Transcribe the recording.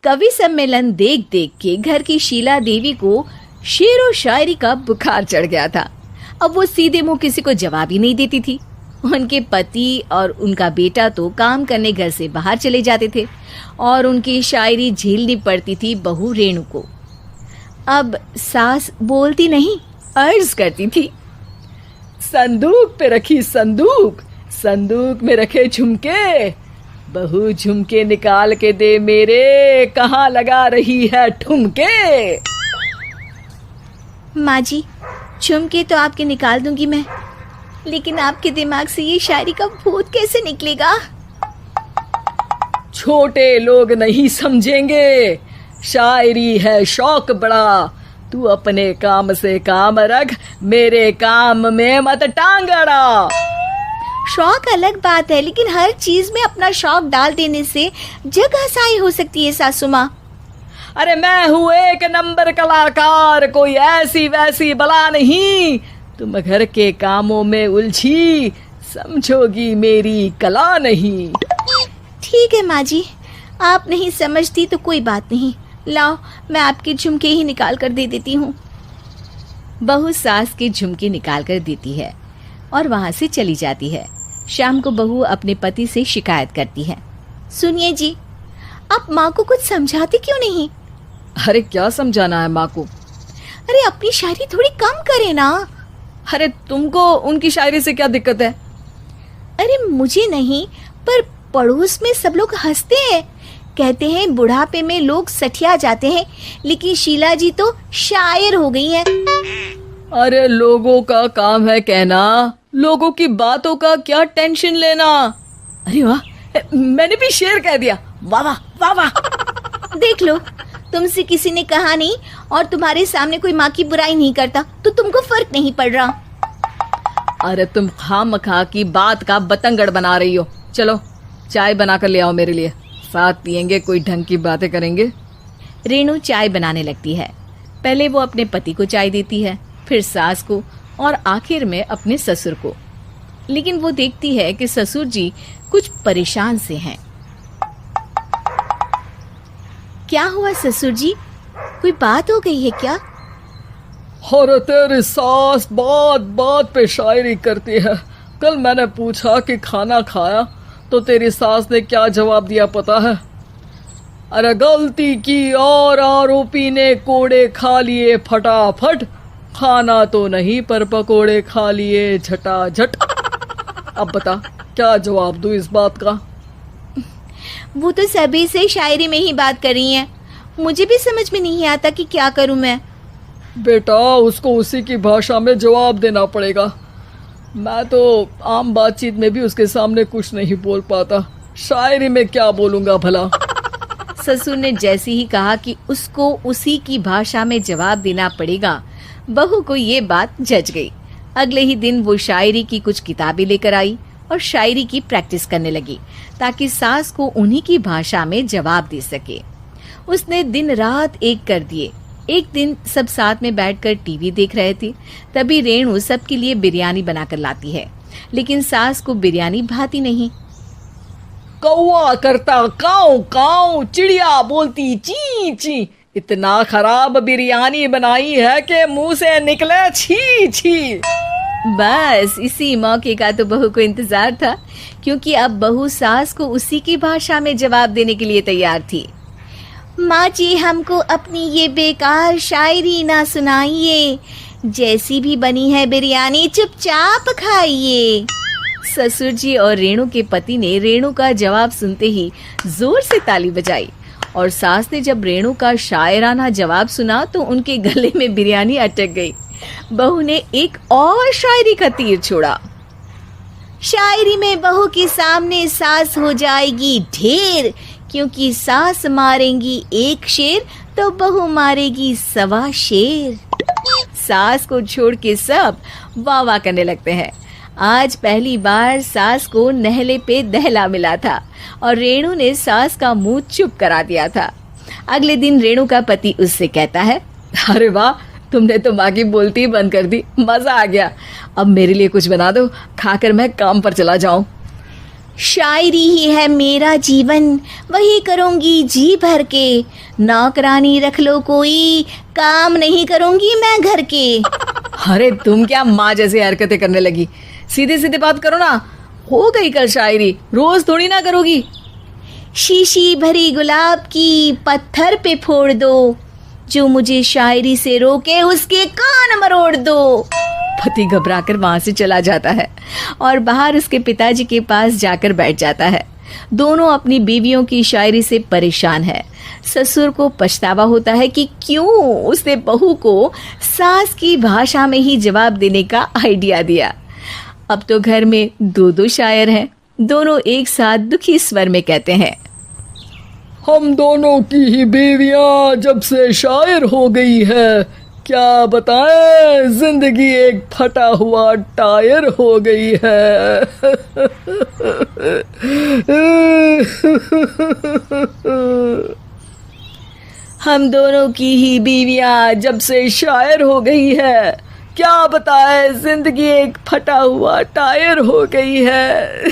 कवि सम्मेलन देख देख के घर की शीला देवी को शेरो शायरी का बुखार चढ़ गया था। अब वो सीधे मुंह किसी को जवाब ही नहीं देती थी। उनके पति और उनका बेटा तो काम करने घर से बाहर चले जाते थे और उनकी शायरी झेलनी पड़ती थी बहू रेणु को। अब सास बोलती नहीं, अर्ज करती थी, संदूक पे रखी संदूक, संदूक में रखे झुमके, बहू झुमके निकाल के दे मेरे, कहाँ लगा रही है ठुमके। माँ जी, झुमके तो आपके निकाल दूंगी मैं, लेकिन आपके दिमाग से ये शायरी का भूत कैसे निकलेगा? छोटे लोग नहीं समझेंगे, शायरी है शौक बड़ा, तू अपने काम से काम रख, मेरे काम में मत टांग अड़ा। शौक अलग बात है, लेकिन हर चीज में अपना शौक डाल देने से जग हंसाई हो सकती है सासू माँ। अरे मैं हूँ एक नंबर कलाकार, कोई ऐसी वैसी बला नहीं, तुम घर के कामों में उलझी, समझोगी मेरी कला नहीं। ठीक है माँ जी, आप नहीं समझती तो कोई बात नहीं, लाओ मैं आपके झुमके ही निकाल कर दे देती हूँ। बहू सास के झुमके निकाल कर देती है और वहां से चली जाती है। शाम को बहू अपने पति से शिकायत करती है, सुनिए जी, आप माँ को कुछ समझाते क्यों नहीं? अरे क्या समझाना है माँ को? अरे अपनी शायरी थोड़ी कम करे ना। अरे तुमको उनकी शायरी से क्या दिक्कत है? अरे मुझे नहीं, पर पड़ोस में सब लोग हंसते हैं, कहते हैं बुढ़ापे में लोग सठिया जाते हैं, लेकिन शीला जी तो शायर हो गई हैं। अरे लोगों का काम है कहना, लोगों की बातों का क्या टेंशन लेना। अरे वाह, मैंने भी शेर कह दिया, वाह वाह वाह वाह। देख लो, तुमसे किसी ने कहा नहीं और तुम्हारे सामने कोई माँ की बुराई नहीं करता तो तुमको फर्क नहीं पड़ रहा। अरे तुम खामखा की बात का बतंगड़ बना रही हो। चलो चाय बना कर ले आओ मेरे लिए, साथ पियेंगे, कोई ढंग की बातें करेंगे। रेणु चाय बनाने लगती है। पहले वो अपने पति को चाय देती है, फिर सास को और आखिर में अपने ससुर को। लेकिन वो देखती है कि ससुर जी कुछ परेशान से हैं। क्या हुआ ससुर जी, कोई बात हो गई है क्या? अरे तेरी सास बात बात पे शायरी करती है। कल मैंने पूछा कि खाना खाया तो तेरी सास ने क्या जवाब दिया पता है? अरे गलती की और आरोपी ने कोड़े खा लिए फटाफट, खाना तो नहीं पर पकोड़े खा लिए झटाझट। अब बता क्या जवाब दूं इस बात का? वो तो सभी से शायरी में ही बात कर रही हैं, मुझे भी समझ में नहीं आता कि क्या करूं मैं। बेटा उसको उसी की भाषा में जवाब देना पड़ेगा। मैं तो आम बातचीत में भी उसके सामने कुछ नहीं बोल पाता, शायरी में क्या बोलूंगा भला। ससुर ने जैसे ही कहा कि उसको उसी की भाषा में जवाब देना पड़ेगा, बहू को ये बात जच गई। अगले ही दिन वो शायरी की कुछ किताबें लेकर आई और शायरी की प्रैक्टिस करने लगी ताकि सास को उन्हीं की भाषा में जवाब दे सके। उसने दिन रात एक कर दिए। एक दिन सब साथ में बैठकर टीवी देख रहे थे, तभी रेणु सबके लिए बिरयानी बनाकर लाती है, लेकिन सास को बिरयानी भाती नहीं। कौवा करता काऊ काऊ, चिड़िया बोलती ची ची, इतना खराब बिरयानी बनाई है कि मुंह से निकले छी छी। बस इसी मौके का तो बहू को इंतजार था, क्योंकि अब बहू सास को उसी की भाषा में जवाब देने के लिए तैयार थी। माँ जी, हमको अपनी ये बेकार शायरी ना सुनाइए, जैसी भी बनी है बिरयानी चुपचाप खाइए। ससुर जी और रेणु के पति ने रेणु का जवाब सुनते ही जोर से ताली बजाई और सास ने जब रेणु का शायराना जवाब सुना तो उनके गले में बिरयानी अटक गई। बहू ने एक और शायरी का तीर छोड़ा। शायरी में बहू के सामने सास हो जाएगी ढेर, क्योंकि सास मारेंगी एक शेर तो बहू मारेगी 1.25 शेर। सास को छोड़ के सब वाह वाह करने लगते हैं। आज पहली बार सास को नहले पे दहला मिला था और रेणु ने सास का मुंह चुप करा दिया था। अगले दिन रेणु का पति उससे कहता है, अरे वाह, तुमने तो माँ की बोलती बंद कर दी, मजा आ गया। अब मेरे लिए कुछ बना दो, खाकर मैं काम पर चला जाऊं। शायरी ही है मेरा जीवन, वही करूँगी जी भर के। नौकरानी रख लो कोई, काम नहीं करूँगी मैं घर के। अरे तुम क्या माँ जैसी हरकतें करने लगी, सीधे सीधे बात करो ना। हो गई कल शायरी, रोज थोड़ी ना करोगी। शीशी भरी गुलाब की पत्थर पे फोड़ दो, जो मुझे शायरी से रोके उसके कान मरोड़ दो। पति घबराकर वहां से चला जाता है और बाहर उसके पिताजी के पास जाकर बैठ जाता है। दोनों अपनी बीवियों की शायरी से परेशान है। ससुर को पछतावा होता है कि क्यों उसने बहू को सास की भाषा में ही जवाब देने का आइडिया दिया। अब तो घर में दो दो शायर हैं। दोनों एक साथ दुखी स्वर में कहते हैं, हम दोनों की ही बीवियां जब से शायर हो गई है, क्या बताएं, जिंदगी एक फटा हुआ टायर हो गई है। हम दोनों की ही बीवियां जब से शायर हो गई है, क्या बताए जिंदगी एक फटा हुआ टायर हो गई है।